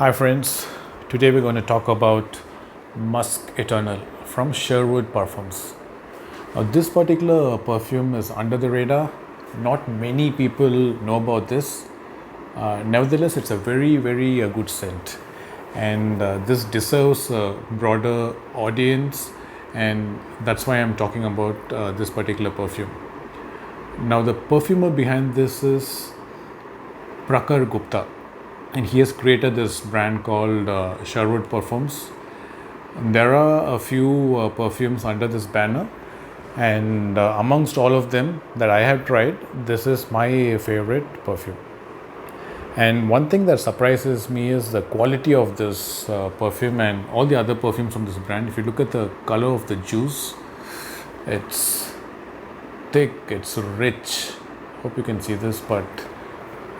Hi friends, today we're going to talk about Musc Eternel from Sherwood Parfums. Now this particular perfume is under the radar. Not many people know about this. Nevertheless, it's a very good scent, and this deserves a broader audience, and that's why I'm talking about this particular perfume. Now the perfumer behind this is Prakhar Gupta, and he has created this brand called Sherwood Parfums. There are a few perfumes under this banner, and amongst all of them that I have tried, this is my favorite perfume. And one thing that surprises me is the quality of this perfume and all the other perfumes from this brand. If you look at the color of the juice, it's thick, it's rich. Hope you can see this, but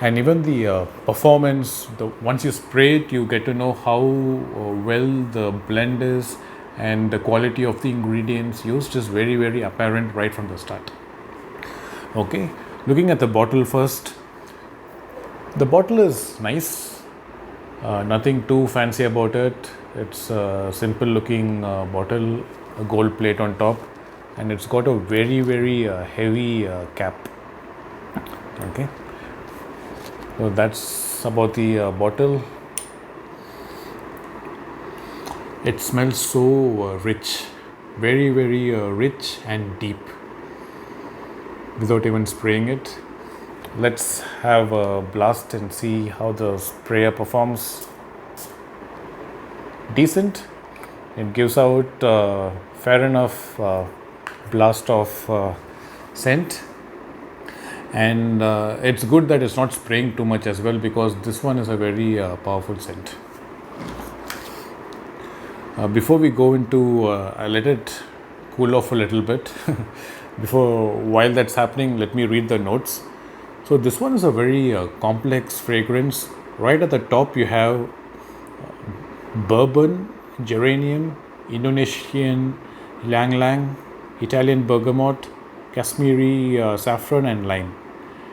and even the performance, once you spray it, you get to know how well the blend is, and the quality of the ingredients used is very apparent right from the start. Okay, looking at the bottle first, the bottle is nice, nothing too fancy about it. It's a simple looking bottle, a gold plate on top, and it's got a very heavy cap. Okay, so that's about the bottle. It smells so rich, very rich and deep without even spraying it. Let's have a blast and see how the sprayer performs. Decent. It gives out fair enough blast of scent, and it's good that it's not spraying too much as well, because this one is a very powerful scent. Before we go into, I let it cool off a little bit. While that's happening, let me read the notes. So this one is a very complex fragrance. Right at the top you have bourbon, geranium, Indonesian ylang ylang, Italian bergamot, Kashmiri saffron and lime.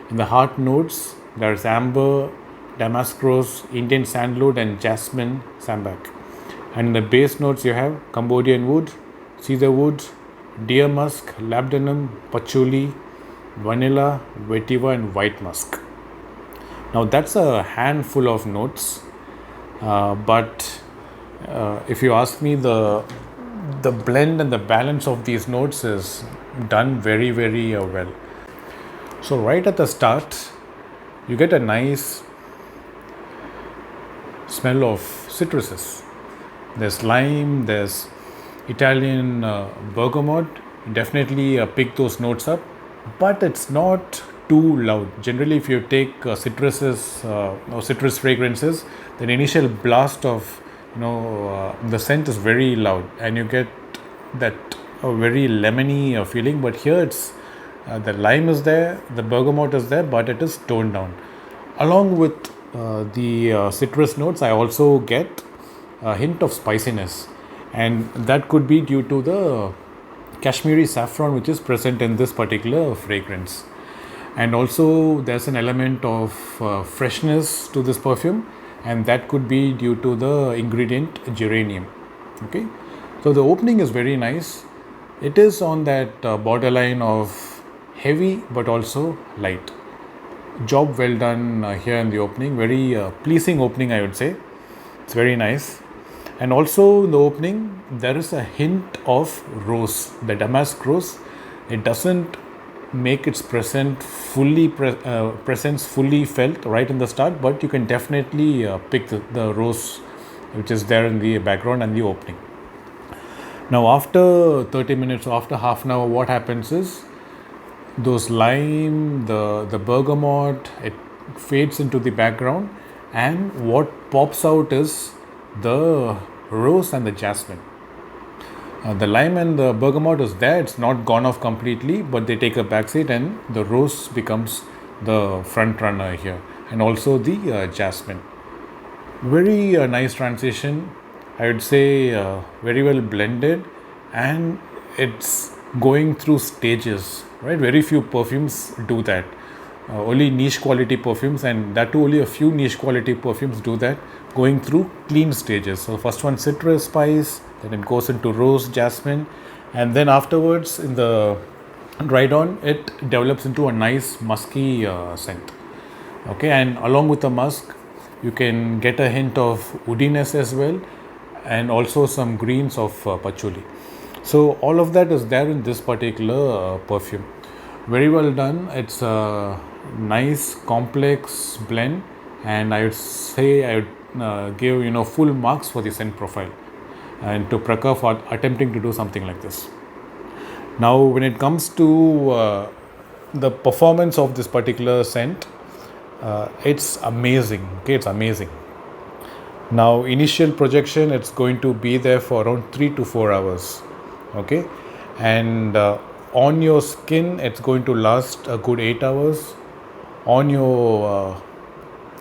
In the heart notes, there's amber, damask rose, Indian sandalwood and jasmine sambac. And in the base notes you have Cambodian wood, cedarwood, deer musk, labdanum, patchouli, vanilla, vetiver and white musk. Now that's a handful of notes, but if you ask me, the blend and the balance of these notes is done very well. So right at the start, you get a nice smell of citruses. There's lime, there's Italian bergamot. Definitely pick those notes up, but it's not too loud. Generally, if you take citruses or citrus fragrances, the initial blast of the scent is very loud, and you get that very lemony feeling. But here it's the lime is there, the bergamot is there, but it is toned down. Along with the citrus notes, I also get a hint of spiciness, and that could be due to the Kashmiri saffron which is present in this particular fragrance. And also there's an element of freshness to this perfume, and that could be due to the ingredient geranium. Okay, so the opening is very nice. It is on that borderline of heavy but also light. Job well done here in the opening. Very pleasing opening, I would say. It's very nice. And also in the opening there is a hint of rose, the damask rose. It doesn't make its presence fully felt right in the start, but you can definitely pick the rose which is there in the background and the opening. Now after 30 minutes or after half an hour, what happens is those lime, the bergamot, it fades into the background, and what pops out is the rose and the jasmine. The lime and the bergamot is there, it's not gone off completely, but they take a backseat, and the rose becomes the front runner here, and also the jasmine. Very nice transition, I would say, very well blended, and it's going through stages, right? Very few perfumes do that. Only niche quality perfumes, and that too only a few niche quality perfumes do that, going through clean stages. So first one citrus spice, then it goes into rose, jasmine, and then afterwards in the dried on it develops into a nice musky scent. Okay, and along with the musk, you can get a hint of woodiness as well, and also some greens of patchouli. So all of that is there in this particular perfume. Very well done. It's a nice complex blend, and I would say I would give full marks for the scent profile, and to Prakhar for attempting to do something like this. Now, when it comes to the performance of this particular scent, it's amazing. Okay, it's amazing. Now, initial projection, it's going to be there for around 3 to 4 hours. Okay, and on your skin, it's going to last a good 8 hours. On your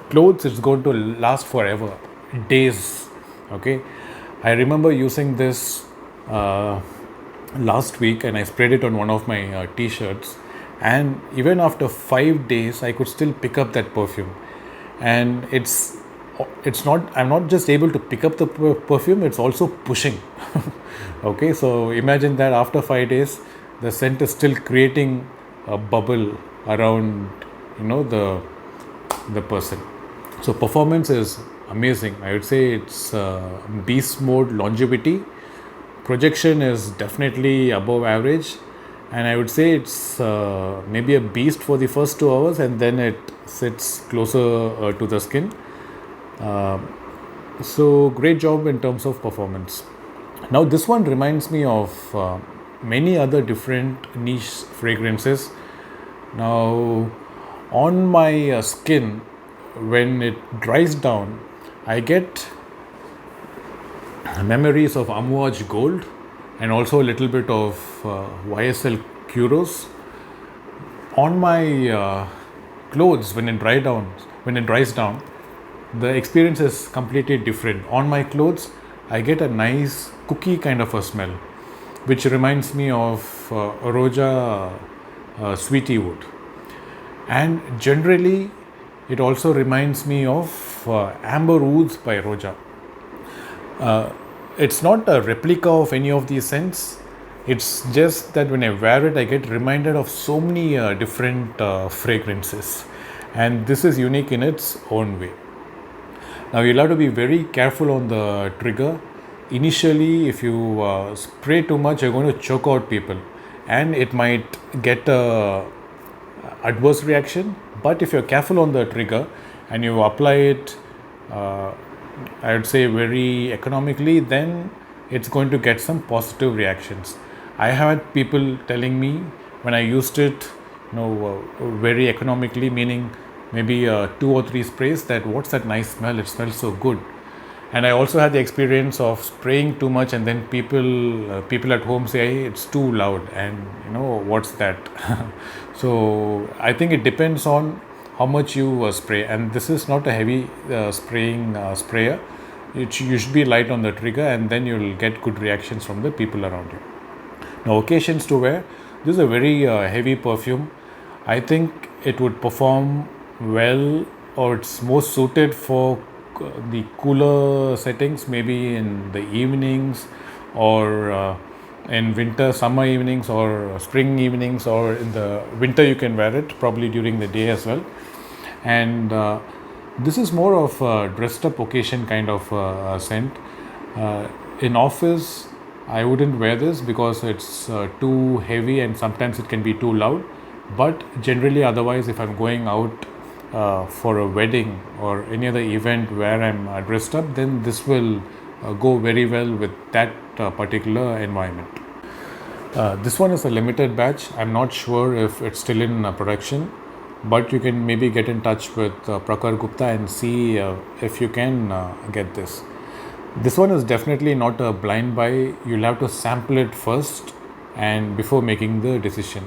clothes, it's going to last forever, days. Okay, I remember using this last week, and I sprayed it on one of my t-shirts, and even after 5 days I could still pick up that perfume. And it's not, I'm not just able to pick up the perfume, it's also pushing. Okay, so imagine that after 5 days the scent is still creating a bubble around the person. So performance is amazing. I would say it's beast mode longevity. Projection is definitely above average, and I would say it's maybe a beast for the first 2 hours, and then it sits closer to the skin. So great job in terms of performance. Now this one reminds me of many other different niche fragrances. Now on my skin, when it dries down, I get memories of Amouage Gold, and also a little bit of YSL Kuros. On my clothes, when it dries down, the experience is completely different. On my clothes, I get a nice cookie kind of a smell, which reminds me of Roja Sweetie Wood. And generally, it also reminds me of Amber Woods by Roja. It's not a replica of any of these scents. It's just that when I wear it, I get reminded of so many different fragrances. And this is unique in its own way. Now you'll have to be very careful on the trigger. Initially, if you spray too much, you're going to choke out people, and it might get a adverse reaction. But if you're careful on the trigger and you apply it, I would say very economically, then it's going to get some positive reactions. I had people telling me when I used it, very economically, meaning maybe 2 or 3 sprays, that what's that nice smell? It smells so good. And I also had the experience of spraying too much, and then people at home say, hey, it's too loud, and what's that? So I think it depends on how much you spray, and this is not a heavy spraying sprayer. You should be light on the trigger, and then you'll get good reactions from the people around you. Now, occasions to wear. This is a very heavy perfume. I think it would perform well, or it's most suited for the cooler settings, maybe in the evenings, or in winter, summer evenings, or spring evenings, or in the winter you can wear it probably during the day as well. And this is more of a dressed up occasion kind of scent. In office, I wouldn't wear this because it's too heavy, and sometimes it can be too loud. But generally, otherwise, if I'm going out for a wedding or any other event where I'm dressed up, then this will go very well with that particular environment. This one is a limited batch. I'm not sure if it's still in production, but you can maybe get in touch with Prakhar Gupta and see if you can get this. This one is definitely not a blind buy. You'll have to sample it first and before making the decision.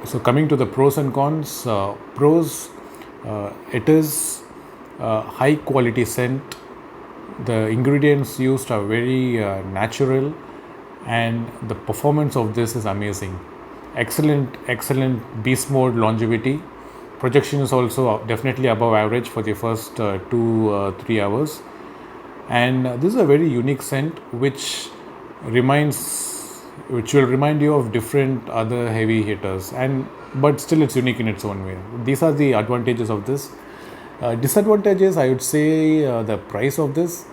So coming to the pros and cons, pros, it is high quality scent. The ingredients used are very natural, and the performance of this is amazing. Excellent beast mode longevity. Projection is also definitely above average for the first 2-3 hours. And this is a very unique scent which will remind you of different other heavy hitters, but still it's unique in its own way. These are the advantages of this. Disadvantages, I would say, the price of this,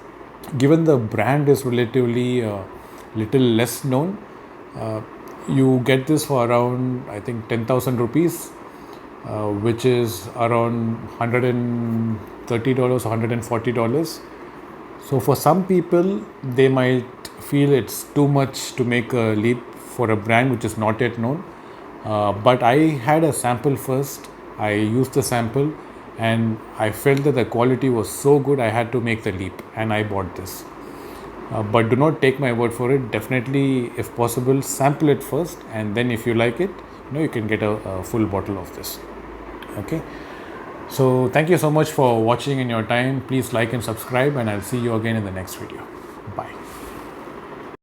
given the brand is relatively little less known. You get this for around, I think, 10,000 rupees, which is around $130 or $140. So for some people, they might feel it's too much to make a leap for a brand which is not yet known. But I had a sample first. I used the sample and I felt that the quality was so good I had to make the leap, and I bought this. But do not take my word for it. Definitely, if possible, sample it first, and then if you like it, you can get a full bottle of this. Okay. So thank you so much for watching in your time. Please like and subscribe, and I'll see you again in the next video. Bye.